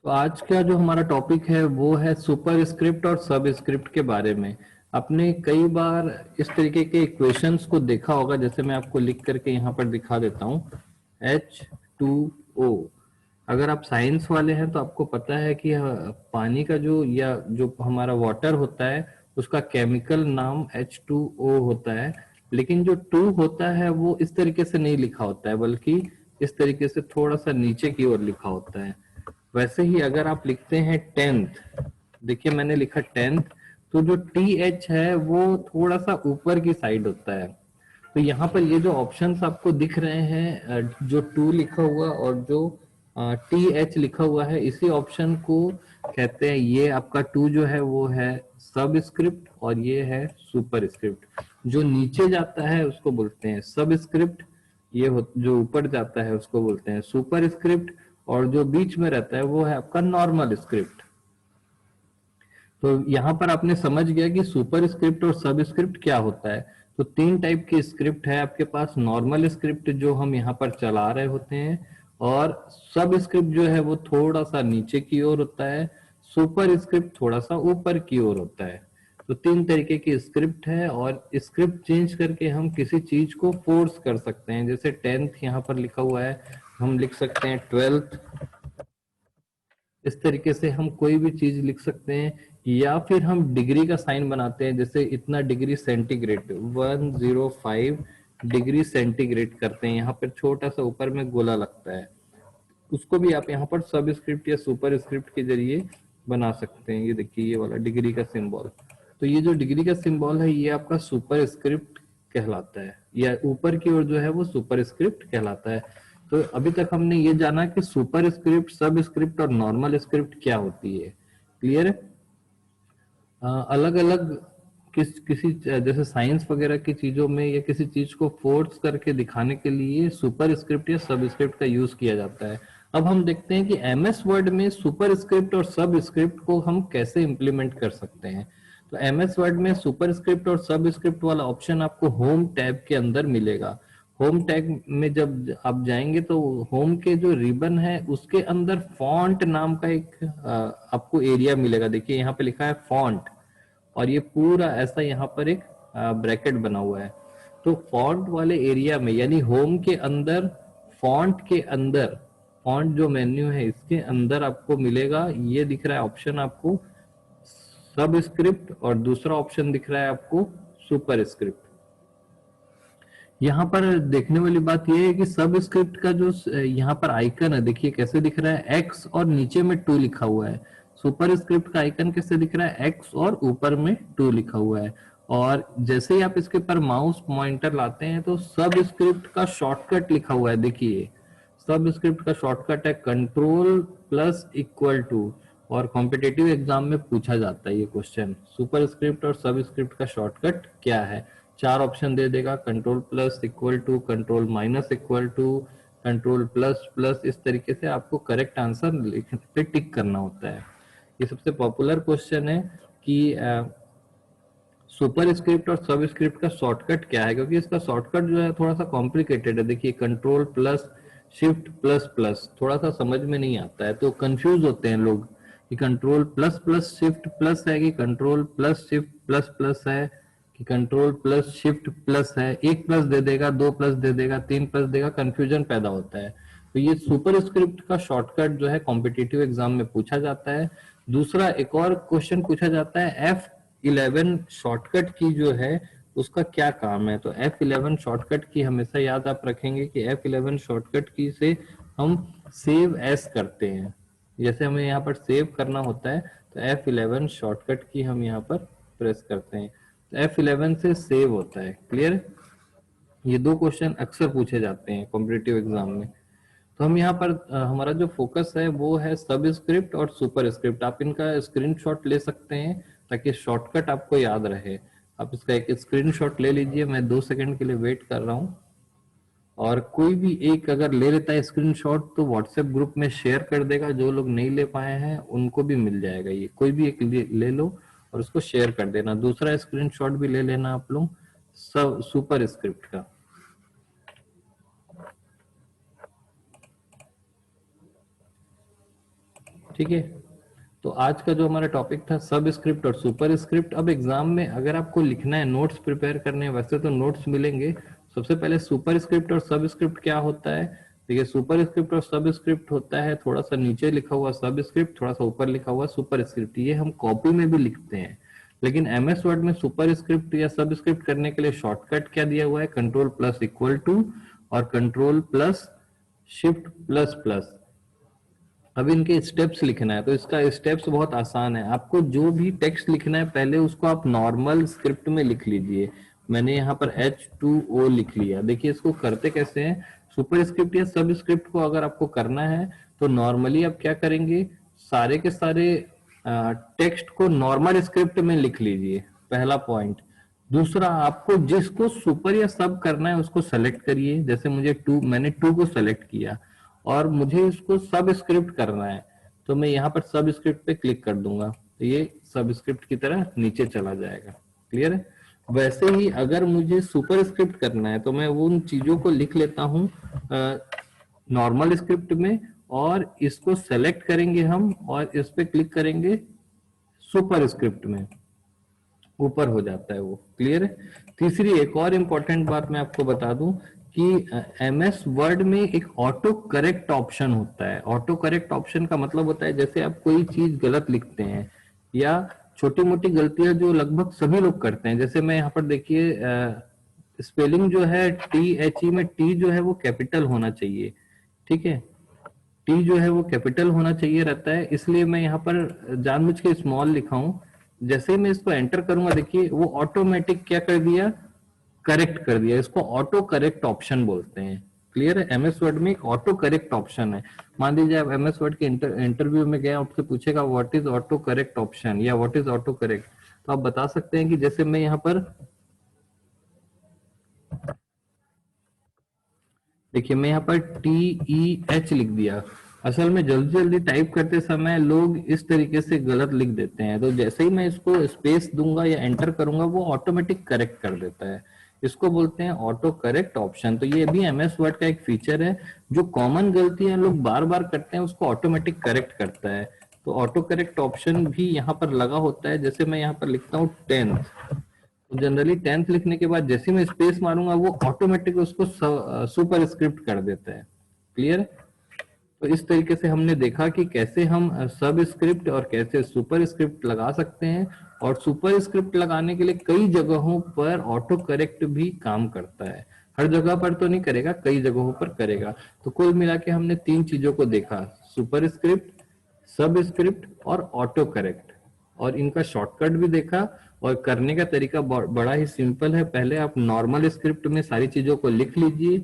तो आज का जो हमारा टॉपिक है वो है सुपर स्क्रिप्ट और सब स्क्रिप्ट के बारे में। आपने कई बार इस तरीके के इक्वेशंस को देखा होगा, जैसे मैं आपको लिख करके यहाँ पर दिखा देता हूँ। H2O। अगर आप साइंस वाले हैं तो आपको पता है कि पानी का जो हमारा वाटर होता है उसका केमिकल नाम H2O होता है। लेकिन जो टू होता है वो इस तरीके से नहीं लिखा होता है, बल्कि इस तरीके से थोड़ा सा नीचे की ओर लिखा होता है। वैसे ही अगर आप लिखते हैं टेंथ, देखिए मैंने लिखा टेंथ, तो जो टी एच है वो थोड़ा सा ऊपर की साइड होता है। तो यहाँ पर ये जो ऑप्शंस आपको दिख रहे हैं, जो टू लिखा हुआ और जो टी एच लिखा हुआ है, इसी ऑप्शन को कहते हैं। ये आपका टू जो है वो है सब स्क्रिप्ट और ये है सुपर स्क्रिप्ट। जो नीचे जाता है उसको बोलते हैं सब स्क्रिप्ट, जो ऊपर जाता है उसको बोलते हैं सुपर स्क्रिप्ट, और जो बीच में रहता है वो है आपका नॉर्मल स्क्रिप्ट। तो यहाँ पर आपने समझ गया कि सुपर स्क्रिप्ट और सब स्क्रिप्ट क्या होता है। तो तीन टाइप की स्क्रिप्ट है आपके पास। नॉर्मल स्क्रिप्ट जो हम यहाँ पर चला रहे होते हैं, और सब स्क्रिप्ट जो है वो थोड़ा सा नीचे की ओर होता है, सुपर स्क्रिप्ट थोड़ा सा ऊपर की ओर होता है। तो तीन तरीके की स्क्रिप्ट है, और स्क्रिप्ट चेंज करके हम किसी चीज को फोर्स कर सकते हैं। जैसे टेंथ यहाँ पर लिखा हुआ है, हम लिख सकते हैं ट्वेल्थ। इस तरीके से हम कोई भी चीज लिख सकते हैं, या फिर हम डिग्री का साइन बनाते हैं, जैसे इतना डिग्री सेंटीग्रेड, 105 डिग्री सेंटीग्रेड करते हैं। यहाँ पर छोटा सा ऊपर में गोला लगता है, उसको भी आप यहाँ पर सब स्क्रिप्ट या सुपर स्क्रिप्ट के जरिए बना सकते हैं। ये देखिए ये वाला डिग्री का सिंबल, तो ये जो डिग्री का सिंबल है ये आपका सुपर स्क्रिप्ट कहलाता है, या ऊपर की ओर जो है वो सुपर स्क्रिप्ट कहलाता है। तो अभी तक हमने ये जाना कि सुपर स्क्रिप्ट, सब स्क्रिप्ट और नॉर्मल स्क्रिप्ट क्या होती है। क्लियर है? अलग अलग किसी जैसे साइंस वगैरह की चीजों में या किसी चीज को फोर्स करके दिखाने के लिए सुपर स्क्रिप्ट या सब स्क्रिप्ट का यूज किया जाता है। अब हम देखते हैं कि एमएस वर्ड में सुपर स्क्रिप्ट और सब स्क्रिप्ट को हम कैसे इंप्लीमेंट कर सकते हैं। तो एमएस वर्ड में सुपर स्क्रिप्ट और सब स्क्रिप्ट वाला ऑप्शन आपको होम टैब के अंदर मिलेगा। होम टैग में जब आप जाएंगे तो होम के जो रिबन है उसके अंदर फॉन्ट नाम का एक आपको एरिया मिलेगा। देखिए यहाँ पे लिखा है फॉन्ट, और ये पूरा ऐसा यहाँ पर एक ब्रैकेट बना हुआ है। तो फॉन्ट वाले एरिया में, यानी होम के अंदर, फॉन्ट के अंदर, फॉन्ट जो मेन्यू है इसके अंदर आपको मिलेगा, ये दिख रहा है ऑप्शन आपको सब स्क्रिप्ट, और दूसरा ऑप्शन दिख रहा है आपको सुपर स्क्रिप्ट। यहाँ पर देखने वाली बात यह है कि सब स्क्रिप्ट का जो यहाँ पर आइकन है, देखिए कैसे दिख रहा है, एक्स और नीचे में टू लिखा हुआ है। सुपर स्क्रिप्ट का आइकन कैसे दिख रहा है, एक्स और ऊपर में टू लिखा हुआ है। और जैसे ही आप इसके ऊपर माउस पॉइंटर लाते हैं तो सब स्क्रिप्ट का शॉर्टकट लिखा हुआ है। देखिए सब स्क्रिप्ट का शॉर्टकट है कंट्रोल प्लस इक्वल टू, और कॉम्पिटेटिव एग्जाम में पूछा जाता है ये क्वेश्चन, सुपर स्क्रिप्ट और सब स्क्रिप्ट का शॉर्टकट क्या है। चार ऑप्शन दे देगा, control plus equal to, control minus equal to, control plus plus. इस तरीके से आपको करेक्ट आंसर लिखने पे टिक करना होता है। ये सबसे पॉपुलर क्वेश्चन है कि सुपर स्क्रिप्ट और सब स्क्रिप्ट का शॉर्टकट क्या है, क्योंकि इसका शॉर्टकट जो है थोड़ा सा कॉम्प्लिकेटेड है। देखिए control plus shift plus plus थोड़ा सा समझ में नहीं आता है, तो कंफ्यूज होते हैं लोग कि control plus plus shift plus है कि control plus shift plus plus है कि कंट्रोल प्लस शिफ्ट प्लस है। एक प्लस दे देगा, दो प्लस दे देगा, तीन प्लस देगा, कंफ्यूजन पैदा होता है। तो ये सुपर स्क्रिप्ट का शॉर्टकट जो है कॉम्पिटिटिव एग्जाम में पूछा जाता है। दूसरा एक और क्वेश्चन पूछा जाता है, F11 शॉर्टकट की जो है उसका क्या काम है। तो F11 शॉर्टकट की हमेशा याद आप रखेंगे कि F11 शॉर्टकट की से हम सेव एस करते हैं। जैसे हमें यहाँ पर सेव करना होता है तो F11 शॉर्टकट की हम यहाँ पर प्रेस करते हैं, तो F11 से सेव होता है। क्लियर? ये दो क्वेश्चन अक्सर पूछे जाते हैं कॉम्पिटिटिव एग्जाम में। तो हम यहाँ पर हमारा जो फोकस है वो है सब स्क्रिप्ट और सुपर स्क्रिप्ट। आप इनका स्क्रीनशॉट ले सकते हैं ताकि शॉर्टकट आपको याद रहे। आप इसका एक स्क्रीनशॉट ले लीजिए, मैं 2 सेकंड के लिए वेट कर रहा हूँ। और कोई भी एक अगर ले लेता है स्क्रीनशॉट तो व्हाट्सएप ग्रुप में शेयर कर देगा, जो लोग नहीं ले पाए हैं उनको भी मिल जाएगा। ये कोई भी एक ले लो और उसको शेयर कर देना। दूसरा स्क्रीनशॉट भी ले लेना आप लोग सब सुपर स्क्रिप्ट का। ठीक है। तो आज का जो हमारा टॉपिक था सब स्क्रिप्ट और सुपर स्क्रिप्ट। अब एग्जाम में अगर आपको लिखना है, नोट्स प्रिपेयर करने हैं, वैसे तो नोट्स मिलेंगे। सबसे पहले सुपर स्क्रिप्ट और सब स्क्रिप्ट क्या होता है। देखिए सुपर स्क्रिप्ट और सब स्क्रिप्ट होता है थोड़ा सा नीचे लिखा हुआ सब स्क्रिप्ट, थोड़ा सा ऊपर लिखा हुआ सुपर स्क्रिप्ट। ये हम कॉपी में भी लिखते हैं, लेकिन एमएस वर्ड में सुपर स्क्रिप्ट या सब स्क्रिप्ट करने के लिए शॉर्टकट क्या दिया हुआ है, कंट्रोल प्लस इक्वल टू और control plus shift plus plus. अब इनके स्टेप्स लिखना है तो इसका स्टेप्स बहुत आसान है। आपको जो भी टेक्स्ट लिखना है पहले उसको आप नॉर्मल स्क्रिप्ट में लिख लीजिए। मैंने यहाँ पर H2O लिख लिया। देखिए इसको करते कैसे हैं। सुपर स्क्रिप्ट या सब स्क्रिप्ट को अगर आपको करना है तो नॉर्मली आप क्या करेंगे, सारे के सारे टेक्स्ट को नॉर्मल स्क्रिप्ट में लिख लीजिए, पहला पॉइंट। दूसरा, आपको जिसको सुपर या सब करना है उसको सेलेक्ट करिए। जैसे मैंने टू को सेलेक्ट किया और मुझे इसको सब स्क्रिप्ट करना है, तो मैं यहाँ पर सब स्क्रिप्ट पे क्लिक कर दूंगा तो ये सब स्क्रिप्ट की तरह नीचे चला जाएगा। क्लियर है। वैसे ही अगर मुझे सुपर स्क्रिप्ट करना है तो मैं उन चीजों को लिख लेता हूँ नॉर्मल स्क्रिप्ट में, और इसको सेलेक्ट करेंगे हम और इस पे क्लिक करेंगे सुपर स्क्रिप्ट में, ऊपर हो जाता है वो। क्लियर है। तीसरी एक और इम्पोर्टेंट बात मैं आपको बता दूं कि एमएस वर्ड में एक ऑटो करेक्ट ऑप्शन होता है। ऑटो करेक्ट ऑप्शन का मतलब होता है जैसे आप कोई चीज गलत लिखते हैं या छोटी मोटी गलतियां जो लगभग सभी लोग करते हैं। जैसे मैं यहाँ पर देखिए स्पेलिंग जो है THE में टी जो है वो कैपिटल होना चाहिए। ठीक है, टी जो है वो कैपिटल होना चाहिए रहता है, इसलिए मैं यहाँ पर जानबूझ के स्मॉल लिखा हूं। जैसे ही मैं इसको एंटर करूंगा देखिए वो ऑटोमेटिक क्या कर दिया, करेक्ट कर दिया। इसको ऑटो करेक्ट ऑप्शन बोलते हैं। क्लियर है। एमएस वर्ड में एक ऑटो करेक्ट ऑप्शन है। मान लीजिए आप एमएस वर्ड के इंटरव्यू में गए, आपसे पूछेगा what is auto correct option या व्हाट इज ऑटो करेक्ट, तो आप बता सकते हैं कि जैसे मैं यहाँ पर देखिए मैं यहाँ पर TEH लिख दिया। असल में जल्दी जल्दी टाइप करते समय लोग इस तरीके से गलत लिख देते हैं, तो जैसे ही मैं इसको स्पेस दूंगा या एंटर करूंगा वो ऑटोमेटिक करेक्ट कर देता है। इसको बोलते हैं ऑटो करेक्ट ऑप्शन। तो ये भी एमएस वर्ड का एक फीचर है, जो कॉमन गलतियां लोग बार बार करते हैं उसको ऑटोमेटिक करेक्ट करता है। तो ऑटो करेक्ट ऑप्शन भी यहाँ पर लगा होता है। जैसे मैं यहाँ पर लिखता हूँ 10th, जनरली 10th लिखने के बाद जैसे मैं स्पेस मारूंगा वो ऑटोमेटिक उसको सुपर स्क्रिप्ट कर देता है। क्लियर। तो इस तरीके से हमने देखा कि कैसे हम सब स्क्रिप्ट और कैसे सुपर स्क्रिप्ट लगा सकते हैं, और सुपर स्क्रिप्ट लगाने के लिए कई जगहों पर ऑटो करेक्ट भी काम करता है। हर जगह पर तो नहीं करेगा, कई जगहों पर करेगा। तो कुल मिला के हमने तीन चीजों को देखा, सुपर स्क्रिप्ट, सब स्क्रिप्ट और ऑटो करेक्ट, और इनका शॉर्टकट भी देखा। और करने का तरीका बड़ा ही सिंपल है। पहले आप नॉर्मल स्क्रिप्ट में सारी चीजों को लिख लीजिए,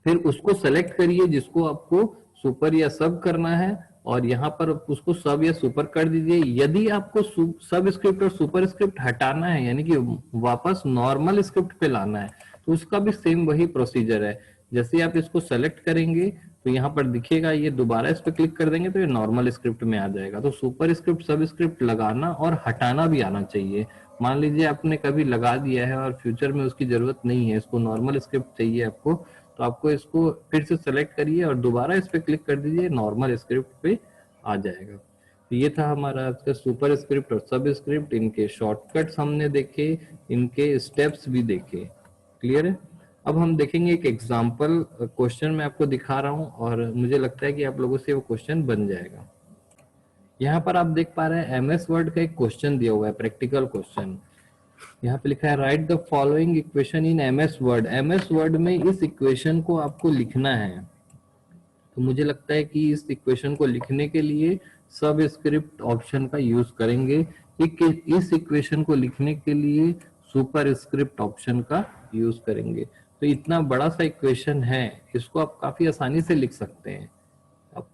फिर उसको सेलेक्ट करिए जिसको आपको सुपर या सब करना है, और यहाँ पर उसको सब या सुपर कर दीजिए। यदि आपको सब स्क्रिप्ट और सुपर स्क्रिप्ट हटाना है, यानी कि वापस नॉर्मल स्क्रिप्ट पे लाना है, तो उसका भी सेम वही प्रोसीजर है। जैसे आप इसको सेलेक्ट करेंगे तो यहाँ पर दिखेगा, ये दोबारा इस पर क्लिक कर देंगे तो ये नॉर्मल स्क्रिप्ट में आ जाएगा। तो सुपर स्क्रिप्ट सब स्क्रिप्ट लगाना और हटाना भी आना चाहिए। मान लीजिए आपने कभी लगा दिया है और फ्यूचर में उसकी जरूरत नहीं है, इसको नॉर्मल स्क्रिप्ट चाहिए आपको, तो आपको इसको फिर से सेलेक्ट करिए और दोबारा इस पे क्लिक कर दीजिए, नॉर्मल स्क्रिप्ट पे आ जाएगा। तो ये था हमारा आज का सुपर स्क्रिप्ट और सब स्क्रिप्ट। इनके शॉर्टकट्स हमने देखे, इनके स्टेप्स भी देखे। क्लियर है। अब हम देखेंगे एक एग्जाम्पल क्वेश्चन मैं आपको दिखा रहा हूँ, और मुझे लगता है कि आप लोगों से वो क्वेश्चन बन जाएगा। यहाँ पर आप देख पा रहे हैं एमएस वर्ड का एक क्वेश्चन दिया हुआ है, प्रैक्टिकल क्वेश्चन। यहाँ पे लिखा है right the following equation in MS word. MS word में इस इक्वेशन को आपको लिखना है। तो मुझे लगता है कि इस इक्वेशन को लिखने के लिए सब स्क्रिप्ट ऑप्शन का यूज करेंगे, इस इक्वेशन को लिखने के लिए सुपर स्क्रिप्ट ऑप्शन का यूज करेंगे। तो इतना बड़ा सा इक्वेशन है, इसको आप काफी आसानी से लिख सकते हैं। आप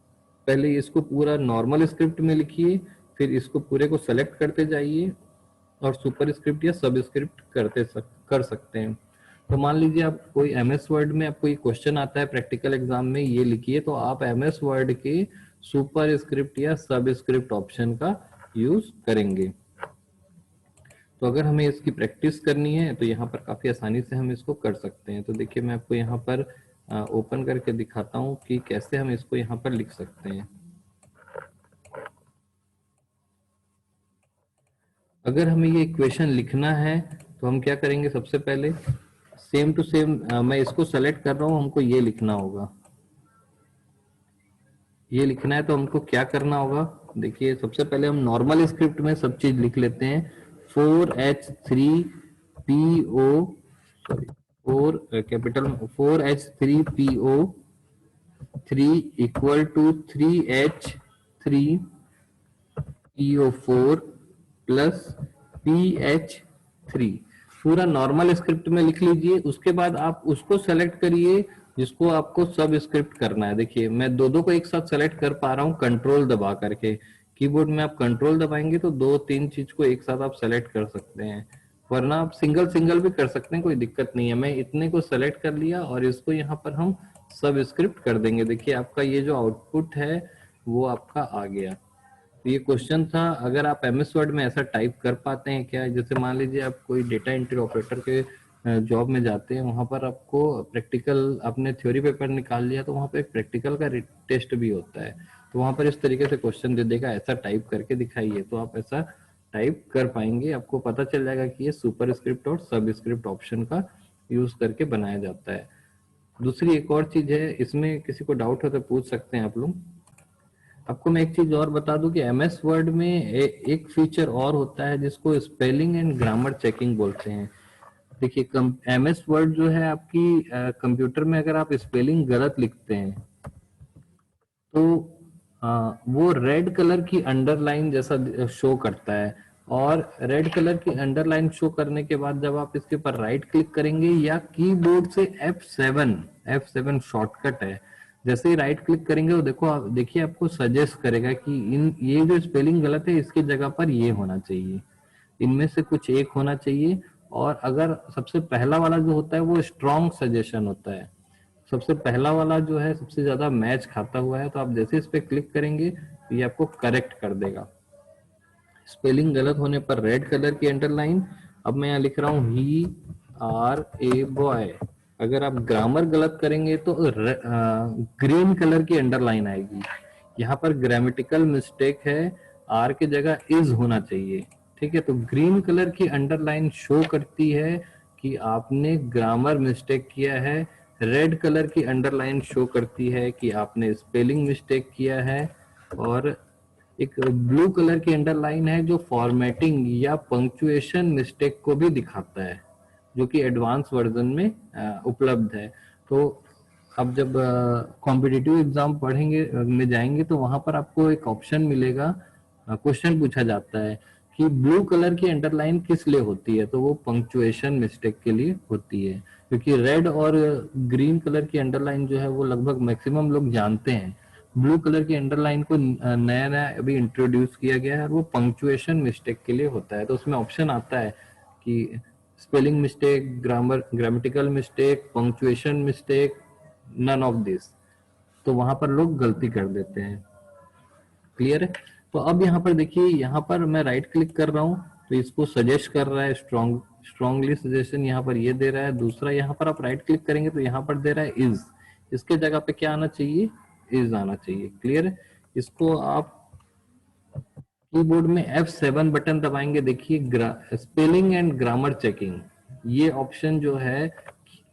पहले इसको पूरा नॉर्मल स्क्रिप्ट में लिखिए, फिर इसको पूरे को सेलेक्ट करते जाइए और सुपर स्क्रिप्ट या सब स्क्रिप्ट कर सकते हैं। तो मान लीजिए आप कोई एमएस वर्ड में आपको ये क्वेश्चन आता है प्रैक्टिकल एग्जाम में, ये लिखिए, तो आप एमएस वर्ड के सुपर स्क्रिप्ट या सब स्क्रिप्ट ऑप्शन का यूज करेंगे। तो अगर हमें इसकी प्रैक्टिस करनी है तो यहाँ पर काफी आसानी से हम इसको कर सकते हैं। तो देखिए मैं आपको यहाँ पर ओपन करके दिखाता हूँ कि कैसे हम इसको यहाँ पर लिख सकते हैं। अगर हमें ये इक्वेशन लिखना है तो हम क्या करेंगे, सबसे पहले सेम टू सेम मैं इसको सेलेक्ट कर रहा हूँ, हमको ये लिखना होगा, ये लिखना है तो हमको क्या करना होगा, देखिए सबसे पहले हम नॉर्मल स्क्रिप्ट में सब चीज लिख लेते हैं। 4H3PO, sorry, 4H3PO3 equal to 3H3PO4 plus PH3, पूरा नॉर्मल स्क्रिप्ट में लिख लीजिए। उसके बाद आप उसको सेलेक्ट करिए जिसको आपको सब स्क्रिप्ट करना है। देखिए मैं दो दो को एक साथ सेलेक्ट कर पा रहा हूँ कंट्रोल दबा करके। कीबोर्ड में आप कंट्रोल दबाएंगे तो दो तीन चीज को एक साथ आप सेलेक्ट कर सकते हैं, वरना आप सिंगल सिंगल भी कर सकते हैं, कोई दिक्कत नहीं है। मैं इतने को सेलेक्ट कर लिया और इसको यहाँ पर हम सब स्क्रिप्ट कर देंगे। देखिए आपका ये जो आउटपुट है वो आपका आ गया। तो ये क्वेश्चन था, अगर आप एमएस वर्ड में ऐसा टाइप कर पाते हैं क्या, जैसे मान लीजिए आप कोई डेटा एंट्री ऑपरेटर के जॉब में जाते हैं, वहां पर आपको प्रैक्टिकल, आपने थ्योरी पेपर निकाल लिया तो वहां पर एक प्रैक्टिकल का टेस्ट भी होता है, तो वहां पर इस तरीके से क्वेश्चन दे देगा, ऐसा टाइप करके दिखाइए, तो आप ऐसा टाइप कर पाएंगे। आपको पता चल जाएगा कि ये सुपर स्क्रिप्ट और सब स्क्रिप्ट ऑप्शन का यूज करके बनाया जाता है। दूसरी एक और चीज है, इसमें किसी को डाउट हो तो पूछ सकते हैं आप लोग। आपको मैं एक चीज और बता दूं कि एमएस वर्ड में एक फीचर और होता है जिसको स्पेलिंग एंड ग्रामर चेकिंग बोलते हैं। देखिए एमएस वर्ड जो है आपकी कंप्यूटर में अगर आप स्पेलिंग गलत लिखते हैं तो वो रेड कलर की अंडरलाइन जैसा शो करता है, और रेड कलर की अंडरलाइन शो करने के बाद जब आप इसके ऊपर राइट क्लिक करेंगे या कीबोर्ड से F7 शॉर्टकट है, जैसे ही राइट क्लिक करेंगे वो देखो आप देखिए आपको सजेस्ट करेगा कि इन ये जो स्पेलिंग गलत है इसकी जगह पर ये होना चाहिए, इनमें से कुछ एक होना चाहिए। और अगर सबसे पहला वाला जो होता है वो स्ट्रॉन्ग सजेशन होता है, सबसे पहला वाला जो है सबसे ज्यादा मैच खाता हुआ है, तो आप जैसे इस पे क्लिक करेंगे तो ये आपको करेक्ट कर देगा। स्पेलिंग गलत होने पर रेड कलर की अंडरलाइन, अब मैं यहाँ लिख रहा हूँ ही आर ए बॉय, अगर आप ग्रामर गलत करेंगे तो ग्रीन कलर की अंडरलाइन आएगी। यहाँ पर ग्रामेटिकल मिस्टेक है, आर की जगह इज होना चाहिए, ठीक है। तो ग्रीन कलर की अंडरलाइन शो करती है कि आपने ग्रामर मिस्टेक किया है, रेड कलर की अंडरलाइन शो करती है कि आपने स्पेलिंग मिस्टेक किया है, और एक ब्लू कलर की अंडरलाइन है जो फॉर्मेटिंग या पंक्चुएशन मिस्टेक को भी दिखाता है, जो कि एडवांस वर्जन में उपलब्ध है। तो अब जब कॉम्पिटिटिव एग्जाम पढ़ेंगे में जाएंगे तो वहां पर आपको एक ऑप्शन मिलेगा, क्वेश्चन पूछा जाता है कि ब्लू कलर की अंडरलाइन किस लिए होती है, तो वो पंक्चुएशन मिस्टेक के लिए होती है, क्योंकि रेड और ग्रीन कलर की अंडरलाइन जो है वो लगभग मैक्सिमम लोग जानते हैं। ब्लू कलर की अंडरलाइन को नया नया अभी इंट्रोड्यूस किया गया है और वो पंक्चुएशन मिस्टेक के लिए होता है। तो उसमें ऑप्शन आता है कि spelling mistake, grammatical mistake, punctuation mistake, none of this, तो वहां पर लोग गलती कर देते हैं। क्लियर है। तो अब यहाँ पर देखिए, यहाँ पर मैं राइट क्लिक कर रहा हूँ तो इसको सजेस्ट कर रहा है, स्ट्रॉन्गली सजेशन यहाँ पर ये दे रहा है। दूसरा यहाँ पर आप राइट क्लिक करेंगे तो यहाँ पर दे रहा है इज, इसके जगह पे क्या आना चाहिए, इज आना चाहिए। क्लियर है। इसको आप कीबोर्ड में F7 बटन दबाएंगे, देखिए स्पेलिंग एंड ग्रामर चेकिंग, ये ऑप्शन जो है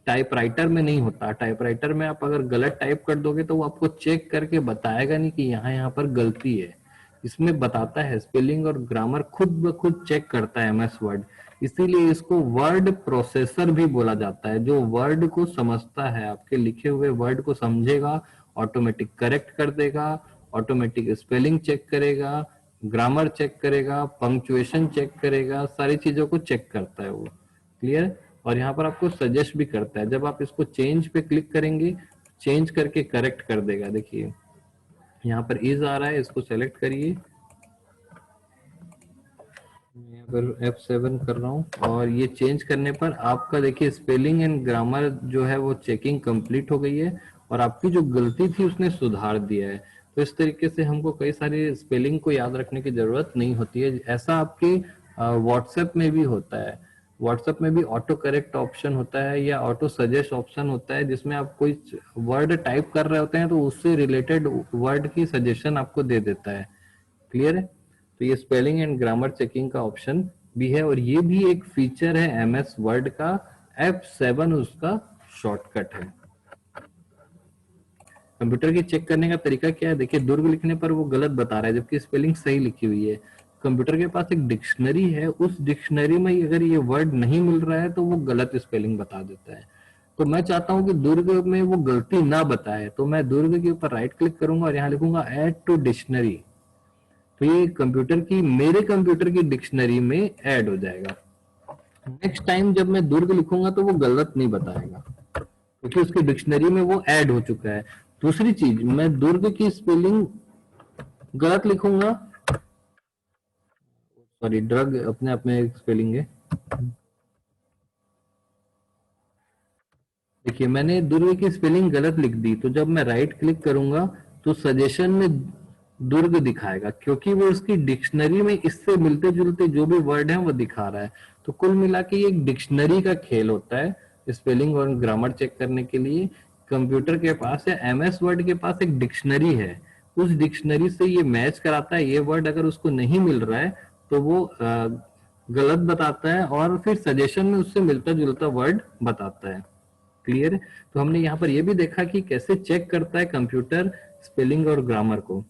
टाइपराइटर में नहीं होता। टाइपराइटर में आप अगर गलत टाइप कर दोगे तो वो आपको चेक करके बताएगा नहीं कि यहाँ यहाँ पर गलती है, इसमें बताता है स्पेलिंग और ग्रामर खुद ब खुद चेक करता है एमएस वर्ड। इसीलिए इसको वर्ड प्रोसेसर भी बोला जाता है, जो वर्ड को समझता है, आपके लिखे हुए वर्ड को समझेगा, ऑटोमेटिक करेक्ट कर देगा, ऑटोमेटिक स्पेलिंग चेक करेगा, ग्रामर चेक करेगा, पंक्चुएशन चेक करेगा, सारी चीजों को चेक करता है वो। क्लियर। और यहाँ पर आपको सजेस्ट भी करता है, जब आप इसको चेंज पे क्लिक करेंगे चेंज करके करेक्ट कर देगा। देखिए यहाँ पर इज आ रहा है, इसको सेलेक्ट करिए, मैं यहाँ पर F7 कर रहा हूँ और ये चेंज करने पर आपका देखिए स्पेलिंग एंड ग्रामर जो है वो चेकिंग कंप्लीट हो गई है और आपकी जो गलती थी उसने सुधार दिया है। तो इस तरीके से हमको कई सारी स्पेलिंग को याद रखने की जरूरत नहीं होती है। ऐसा आपके व्हाट्सएप में भी होता है, व्हाट्सएप में भी ऑटो करेक्ट ऑप्शन होता है या ऑटो सजेस्ट ऑप्शन होता है, जिसमें आप कोई वर्ड टाइप कर रहे होते हैं तो उससे रिलेटेड वर्ड की सजेशन आपको दे देता है। क्लियर है। तो ये स्पेलिंग एंड ग्रामर चेकिंग का ऑप्शन भी है, और ये भी एक फीचर है एमएस वर्ड का, F7 उसका शॉर्टकट है। कंप्यूटर की चेक करने का तरीका क्या है, देखिए दुर्ग लिखने पर वो गलत बता रहा है जबकि स्पेलिंग सही लिखी हुई है। कंप्यूटर के पास एक डिक्शनरी है, उस डिक्शनरी में अगर ये वर्ड नहीं मिल रहा है तो वो गलत स्पेलिंग बता देता है। तो मैं चाहता हूं कि दुर्ग में वो गलती ना बताए, तो मैं दुर्ग के ऊपर राइट क्लिक करूंगा और यहाँ लिखूंगा ऐड टू डिक्शनरी। तो ये मेरे कंप्यूटर की डिक्शनरी में ऐड हो जाएगा। नेक्स्ट टाइम जब मैं दुर्ग लिखूंगा तो वो गलत नहीं बताएगा क्योंकि उसकी डिक्शनरी में वो ऐड हो चुका है। दूसरी चीज, मैं दुर्ग की स्पेलिंग गलत लिखूंगा, सॉरी ड्रग अपने आप में एक स्पेलिंग है। देखिए मैंने दुर्ग की स्पेलिंग गलत लिख दी, तो जब मैं राइट क्लिक करूंगा तो सजेशन में दुर्ग दिखाएगा क्योंकि वो उसकी डिक्शनरी में इससे मिलते जुलते जो भी वर्ड है वो दिखा रहा है। तो कुल मिला के ये एक डिक्शनरी का खेल होता है स्पेलिंग और ग्रामर चेक करने के लिए। कंप्यूटर के पास या एमएस वर्ड के पास एक डिक्शनरी है, उस डिक्शनरी से ये मैच कराता है, ये वर्ड अगर उसको नहीं मिल रहा है तो वो गलत बताता है और फिर सजेशन में उससे मिलता जुलता वर्ड बताता है। क्लियर है? तो हमने यहाँ पर यह भी देखा कि कैसे चेक करता है कंप्यूटर स्पेलिंग और ग्रामर को।